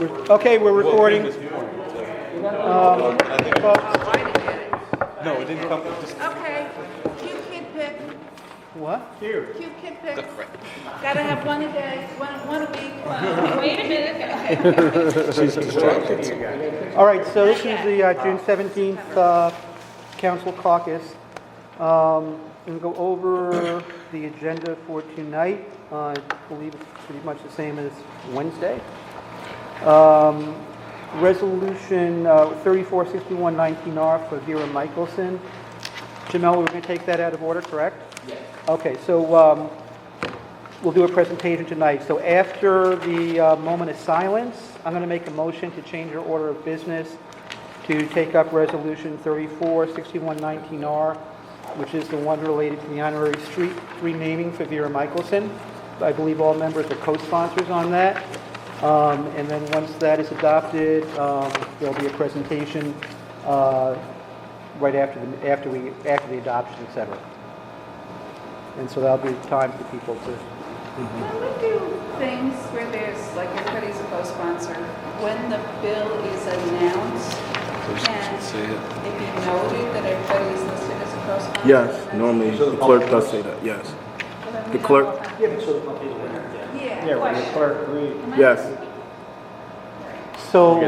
Okay, we're recording. I think Folks, no, it didn't come. Just Okay, cute kid pick, what? cute kid pick. Gotta have one a day, one a week. Wait a minute. All right, so this is the June 17th Council Caucus. We'll go over the agenda for tonight. I believe it's pretty much the same as Wednesday. Resolution 346119R for Vera Michelson. Jamel, we're going to take that out of order, correct? Yes. Okay, so we'll do a presentation tonight. So after the moment of silence, I'm going to make a motion to change your order of business to take up Resolution 346119R, which is the one related to the honorary street renaming for Vera Michelson. I believe all members are co-sponsors on that. And then once that is adopted, there'll be a presentation right after the adoption, etc. And so that'll be time for people to. When we do things where there's, like everybody's a co-sponsor, when the bill is announced, and it be noted that everybody is listed as a co-sponsor? Yes, normally the clerk does say that, yes. The clerk, Yeah, when the clerk reads. yes. So,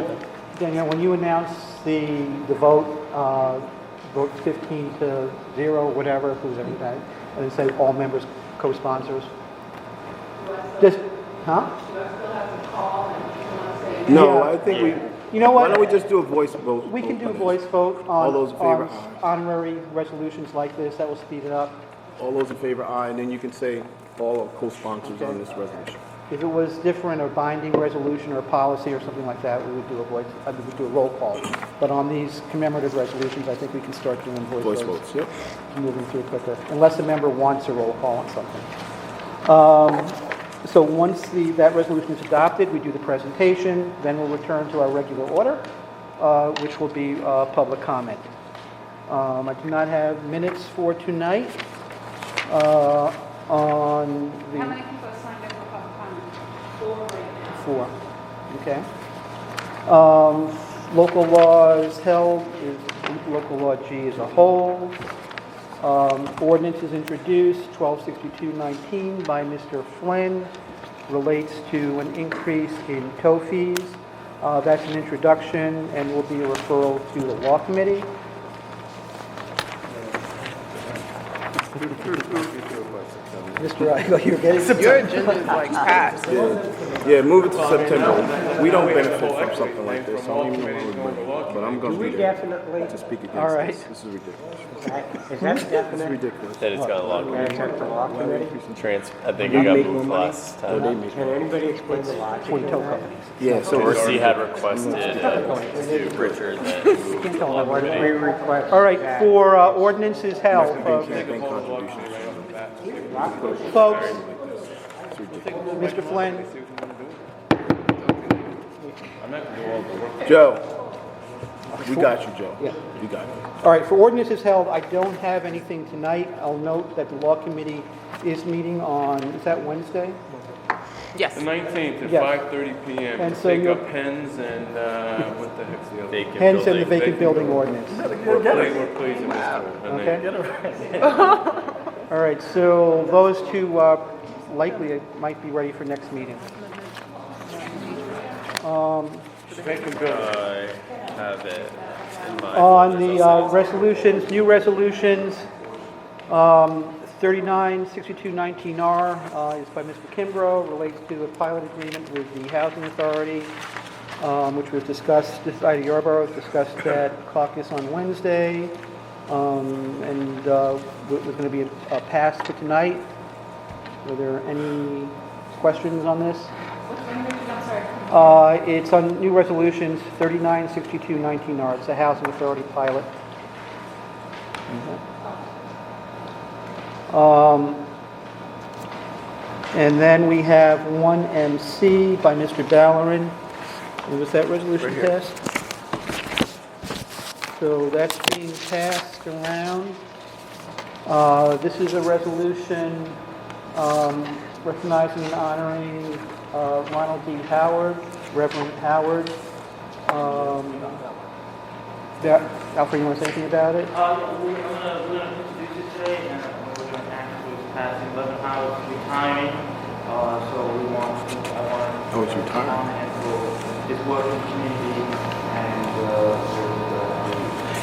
Danielle, when you announce the vote, vote 15-0, whatever, who's everybody, and then say all members co-sponsors. Just, huh? No, Yeah. I think we, You know why what? don't we just do a voice vote? We can do a on this? voice vote All those in favor, on aye. honorary resolutions like this. That will speed it up. All those in favor, aye, and then you can say all are co-sponsors on this resolution. If it was different, or binding resolution or policy or something like that, we would do a we would do a roll call. But on these commemorative resolutions, I think we can start doing Voice votes, yep. moving through quicker, unless a member wants a roll call on something. So once that resolution is adopted, we do the presentation, then we'll return to our regular order, which will be public comment. I do not have minutes for tonight. On How the many people have signed up for public comment? 4 right now. 4, okay. Local laws held is local law G as a whole. Ordinance is introduced, 126219 by Mr. Flynn, relates to an increase in tow fees. That's an introduction and will be a referral to the law committee. Mr. Igo, you're getting Your agenda is like packed. Yeah, move it to September. We don't benefit from something like this, so I don't even know, but I'm going to be there Definitely. to speak against All right. this. This is ridiculous. Is that It's definite? ridiculous. That it's got a lot That's of at the law committee? I think it got moved last time. Can anybody explain the logic? Point tow companies. Yeah, so Dorsey had requested to Richard that move the law What did we committee. request? All right, for ordinances held, folks. campaign contributions. Folks, Mr. Flynn, Joe, we got you, Joe. We got you. all right, for ordinances held, I don't have anything tonight. I'll note that the law committee is meeting on, is that Wednesday? the 19th at Yes. 5:30 p.m. And to so take you're- up pens and what the heck's the other? Vacant Hence, and the building. vacant building ordinance. We're pleased in this tool. And Okay. they- All right, so those two likely might be ready for next meeting. Vacant building. I have it in my. On folders. the I'll send it. resolutions, new resolutions, 396219R is by Mr. Kimbrough, relates to a pilot agreement with the Housing Authority, which was discussed, this Ida Yarborough was discussed at Caucus on Wednesday, and was going to be a pass for tonight. Are there any questions on this? I'm sorry. It's on new resolutions, 396219R. It's a Housing Authority pilot. And then we have 1MC by Mr. Ballerin. And was that resolution passed? So that's being passed around. This is a resolution recognizing and honoring Ronald D. Howard, Reverend Howard. Alfred, you want to say anything about it? We're gonna introduce it today, and we're gonna actually pass 11 hours retiring. So I want Oh, it's retired. and for his work in the community and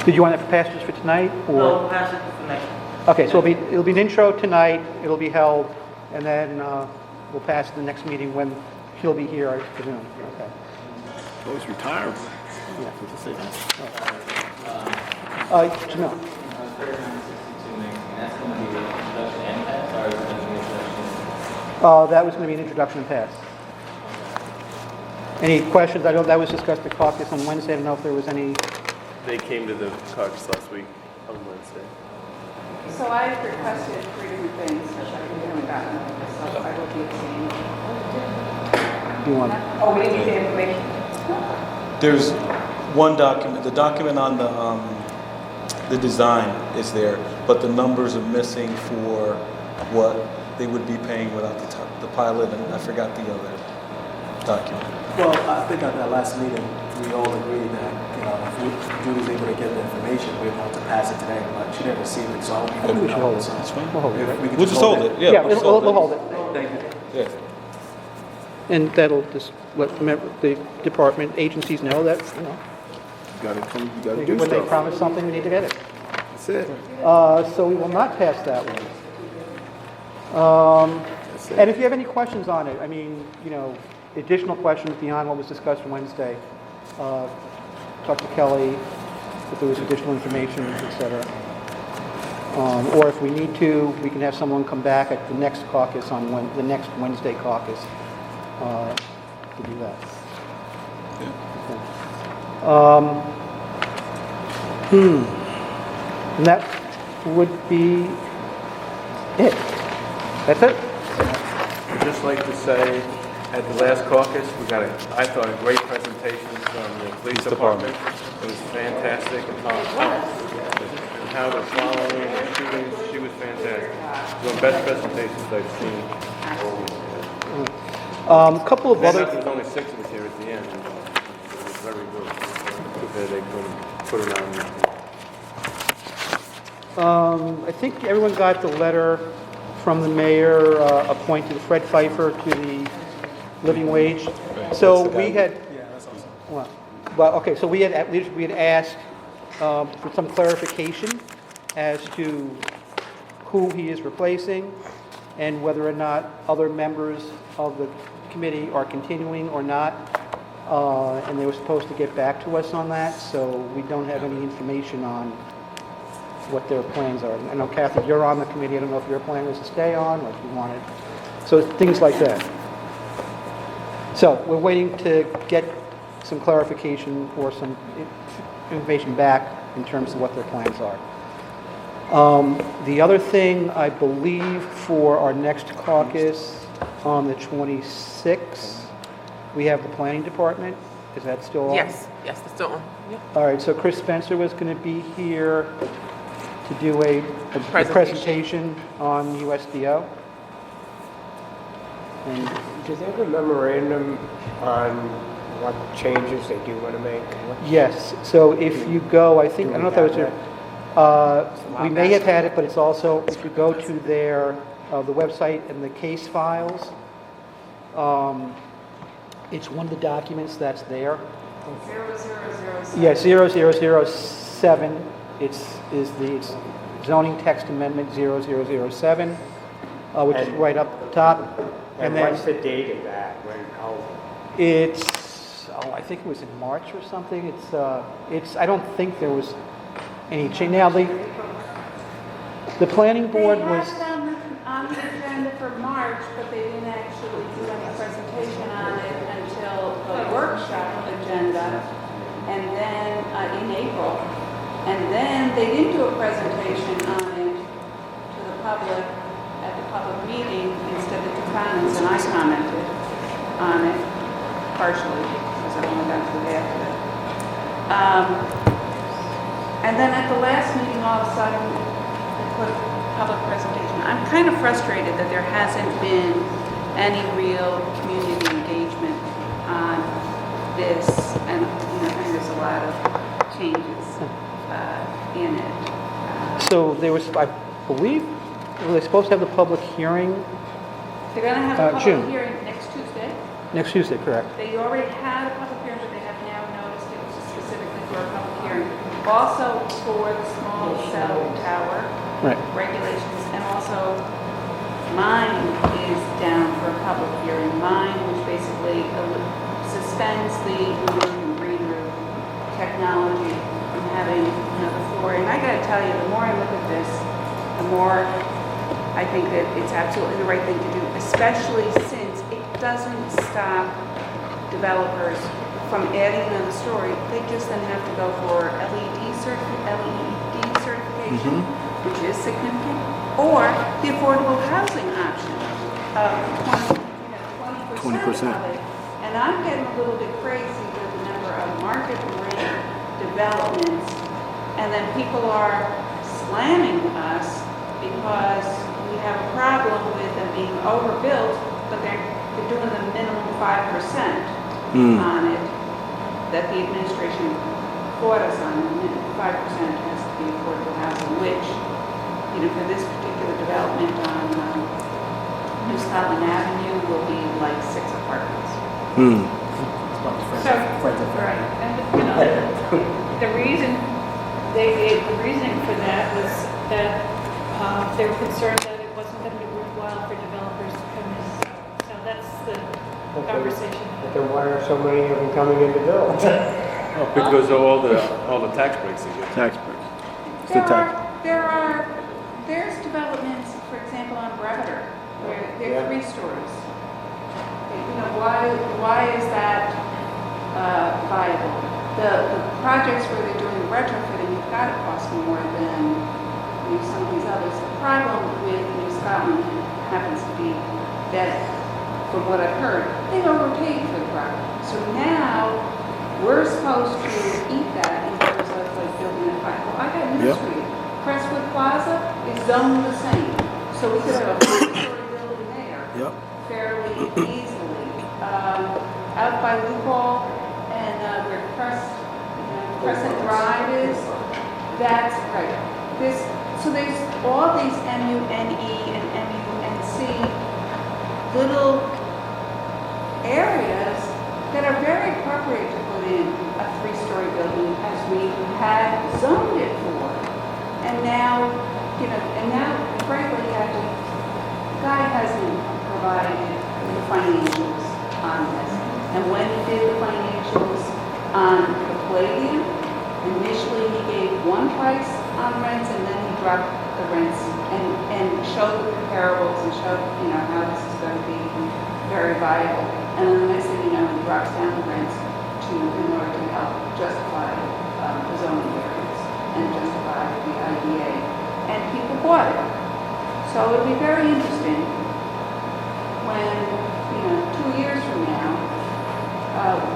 Did you want it for passage for tonight? Or? no, pass it for next. Okay, so it'll be an intro tonight, it'll be held, and then we'll pass it the next meeting when he'll be here, I presume. Okay. Oh, it's retired. Yeah. Jamil. 3962 Main, that's going to be the introduction and pass, or is it going to be introduction? That was going to be an introduction and pass. Any questions? I know that was discussed at Caucus on Wednesday. I don't know if there was any. They came to the caucus last week on Wednesday. So I've requested 3 different things, which I haven't gotten, so I will be abstaining. Do you want? Oh, we didn't get the information. There's one document, the document on the design is there, but the numbers are missing for what they would be paying without the pilot, and I forgot the other document. Well, I think at that last meeting, we all agreed that, if Judy's able to get the information, we're able to pass it today, but she didn't receive it, so I I think we should hold it. That's fine. We'll hold it, right? We'll just hold it, yeah. Yeah, we'll just we'll hold it. Thank you. Yeah. And that'll just let the department agencies know that, You gotta do when they stuff. promise something, we need to get it. That's it. So we will not pass that one. That's it. And if you have any questions on it, I mean, additional questions beyond what was discussed Wednesday, talk to Kelly if there was additional information, etc. Or if we need to, we can have someone come back at the next caucus the next Wednesday caucus to do that. Okay. And that would be it. That's it? I'd just like to say, at the last caucus, we got I thought, a great presentation from the police department. It was fantastic. And how they're following the shootings, she was fantastic. One of the best presentations I've seen. A couple of other. There's only 6 of us here at the end. It was very good. They put it on. I think everyone got the letter from the mayor appointing Fred Pfeiffer to the living wage. So we had, Yeah, that's awesome. well, okay, so we had asked for some clarification as to who he is replacing and whether or not other members of the committee are continuing or not. And they were supposed to get back to us on that, so we don't have any information on what their plans are. I know, Kathy, you're on the committee. I don't know if your plan was to stay on or if you wanted. So things like that. So we're waiting to get some clarification or some information back in terms of what their plans are. The other thing, I believe, for our next caucus on the 26th, we have the planning department. Is that still on? Yes, that's still on. Yep. All right, so Chris Spencer was going to be here to do a presentation on USDO. And Do they have a memorandum on what changes they do want to make? yes, so if you go, I think, I don't know if that was your, we may have had it, but it's also, if you go to their, the website and the case files, it's one of the documents that's there. 0007. Yeah, 0007, it's zoning text amendment 0007, which is And- right up top. And then what's the date of that? it's, I think it was in March or something. I don't think there was any change. Now, the planning board was, They had it on the agenda for March, but they didn't actually do any presentation on it until the workshop agenda, and then in April. And then they didn't do a presentation on it to the public at the public meeting, instead of the comments, and I commented on it partially, because I only got to the after it. And then at the last meeting, all of a sudden, they put a public presentation. I'm kind of frustrated that there hasn't been any real community engagement on this, and I think there's a lot of changes in it. So there was, I believe, were they supposed to have the public hearing They're going to have a public June. hearing next Tuesday. next Tuesday, correct? They already had a public hearing, but they have now noticed it was specifically for a public hearing. Also for the small cell tower Right. regulations, and also mine is down for a public hearing. Mine, which basically suspends the green room technology from having another floor. And I gotta tell you, the more I look at this, the more I think that it's absolutely the right thing to do, especially since it doesn't stop developers from adding another story. They just then have to go for LED certification, which is significant, or the affordable housing option of 20% of it. And I'm getting a little bit crazy with the number of market rate developments, and then people are slamming us because we have a problem with them being overbuilt, but they're doing the minimum 5% on it that the administration fought us on. And 5% has to be affordable housing, which, for this particular development on New Scotland Avenue will be like 6 apartments. So, right, and the reasoning for that was that they were concerned that it wasn't going to be worthwhile for developers to come in. So that's the conversation. But then why are so many of them coming in to build? Because of all the tax breaks they get. Tax breaks. It's the tax. There's developments, for example, on Breviter, where they're 3 stories. Why is that viable? The projects where they're doing retrofitting, you've got to cost more than some of these others. The problem with New Scotland happens to be that, from what I've heard, they overpaid for the project. So now we're supposed to eat that in terms of like building a pipe. Well, I got news for you. Crestwood Plaza is zoned the same, so we could have a 4-story building there fairly easily. Out by Loophole and where Crescent Drive is, that's right. So there's all these MUNE and MUNC little areas that are very appropriate to put in a 3-story building as we had zoned it for. And now, frankly, the guy hasn't provided the financials on this. And when he did the financials on the Palladium, initially he gave one price on rents, and then he dropped the rents and showed the comparables and showed, how this is going to be very viable. And then the next thing you know, he drops down the rents in order to help justify the zoning variance and justify the IDA. And people bought it. So it'll be very interesting when, 2 years from now,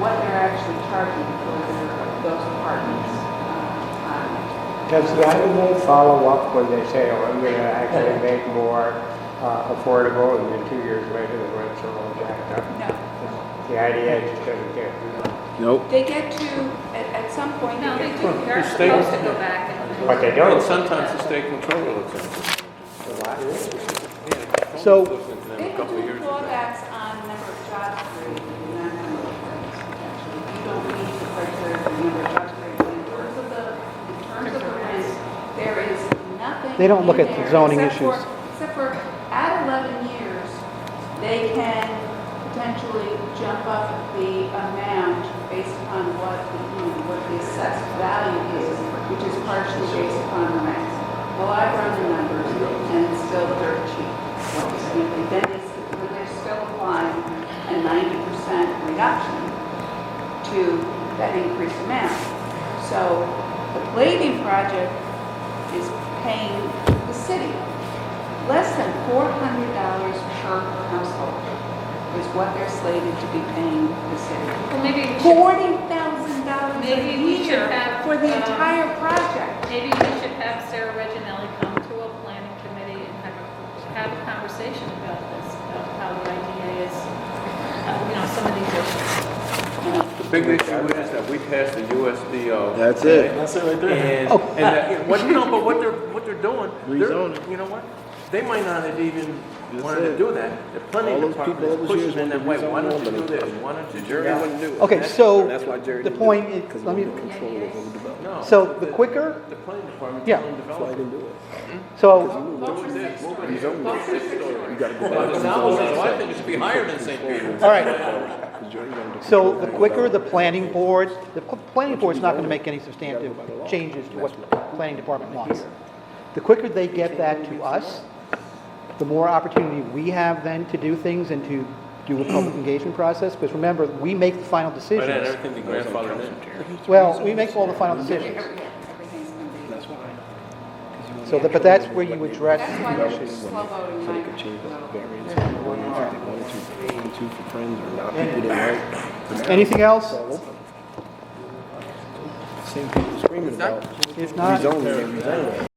what they're actually charging for those apartments. Does the IDA follow up when they say, I'm going to actually make more affordable, and then 2 years later the rents are all jacked up? No. The IDA just doesn't get it. Nope. They get to, at some point, No, they they get do. to. They're state- supposed to go back and. But they And don't. sometimes the state controller looks into it. So- Looks into them They a couple of do years ago. clawbacks on number of jobs created, and that kind of things, actually. You don't need the criteria for number of jobs created. In terms of the rent, there is nothing. They don't look in at the there zoning except issues. Except for, at 11 years, they can potentially jump up the amount based upon what the assessed value is, which is partially based upon the rents. Well, I run the numbers, and it's still dirt cheap. Then they're still applying a 90% reduction to that increased amount. So the Palladium project is paying the city less than $400 per household is what they're slated to be paying the city. Well, maybe we should, $40,000 a Maybe we should year have, for the entire project. maybe we should have Sarah Reginelli come to a planning committee and have a conversation about this, about how the IDA is, some of these are, The big issue is that we passed the USDO. That's it. That's it right there. And, and that, but what they're doing, you know what? They might not have even wanted to do that. There are plenty All of those people departments over here pushing in that way. rezone Why don't you do Albany. this? Why don't you do Jerry that? wouldn't do it. Okay, so That's why Jerry the didn't point do it. is, Because let we me, wanted control over the development. No. so the quicker, The planning department Yeah. telling That's why he developers. didn't do it. so, You gotta go back to I think it should be higher than St. Peter. all right. because Jerry wanted to So control the the quicker the development. planning board, planning board's not going to make any substantive changes to what the planning department wants. The quicker they get that to us, the more opportunity we have then to do things and to do a public engagement process. Because remember, we make the final By then, decisions. everything be grandfathered in. Well, we make all the final decisions. Everything's going to be. That's why. So, but that's where you address That's why we're slow voting. So they could change the variance from one to two for friends or not. People didn't like. anything else? Same people screaming about If not, rezoning.